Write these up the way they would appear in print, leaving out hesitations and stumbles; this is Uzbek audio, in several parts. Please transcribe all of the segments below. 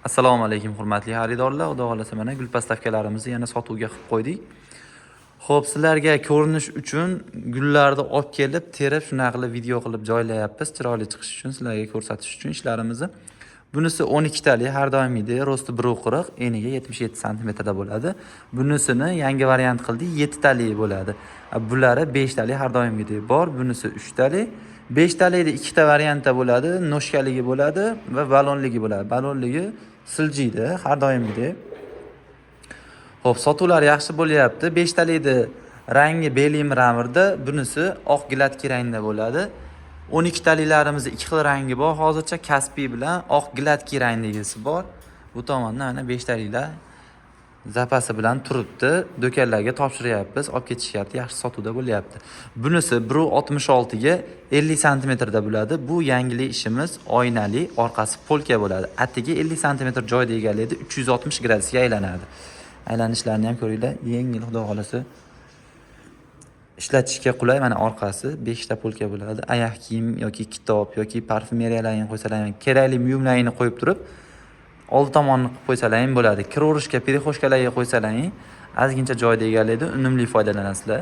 Assalomu alaykum hurmatli xaridorlar. Xudo xolasa mana gul postavkalarimizni yana sotuvga qilib qo'ydik. Xo'p, sizlarga ko'rinish uchun gullarni olib kelib, terib, shunaqa qilib video qilib joylayapmiz. Chiroyli chiqish uchun, sizlarga ko'rsatish uchun ishlarimizni. Bunisi 12 tali, har doimgidek rosti 1.40, eniga 77 sm da bo'ladi. Bunisini yangi variant qildik, 7 tali bo'ladi. Bulari 5 tali har doimgidek bor. Bunisi 3 tali. 5 talida ikkita variantda bo'ladi, noshkaligi bo'ladi va balonligi bo'ladi. Balonligi siljiydi har doimgidek. Xo'p, sotuvlar yaxshi bo'lyapti. 5 talikni rangi beli mramirda, bunisi oq gladki rangda bo'ladi. 12 talilarimiz ikki xil rangi bor. Hozircha Kaspiy bilan oq gladki rangdagisi bor. Bu tomonda mana 5 taliklar zapasi bilan turibdi. Do'konlarga topshiryapmiz, olib ketishyapti, yaxshi sotuvda bo'lyapti. Bunisi 1.66 ga 50 sm da bo'ladi. Bu yangilik ishimiz, oynali, orqasi polka bo'ladi. Atiga 50 sm joyda egallaydi, 360 gradusga aylanadi. Aylanishlarini ham ko'ringlar, yengil xudo xolasa. Ishlatishga qulay, mana orqasi 5 ta polka bo'ladi. Oyoq kiyim yoki kitob yoki parfumeriyalarni qo'ysalar ham, kerakli buyumlarini qo'yib turib, old tomonni qilib qo'ysalar ham bo'ladi. Kirovishga, perexoshkalarga qo'ysalar ham ozgincha joyda egallaydi, unumli foydalanasizlar.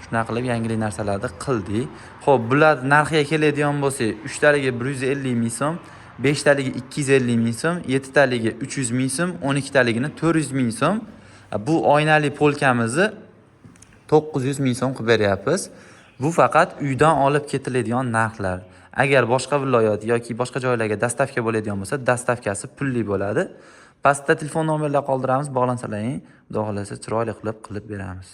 Shunaqa qilib yangilik narsalarni qildik. Xo'p, bular narxiga keladigan bo'lsak, 3 taliga 150 ming so'm, 5 taliga 250 ming so'm, 7 taliga 300 ming so'm, 12 taligini 400 ming so'm. Bu oynali polkamizni 900 ming so'm qilib beryapmiz. Bu faqat uydan olib ketiladigan narxlar. Agar boshqa viloyat yoki boshqa joylarga dastavka bo'ladigan bo'lsa, dastavkasi pulli bo'ladi. Pastda telefon nomerlar qoldiramiz, bog'lansalaring, xudo xolasa chiroyli qilib beramiz.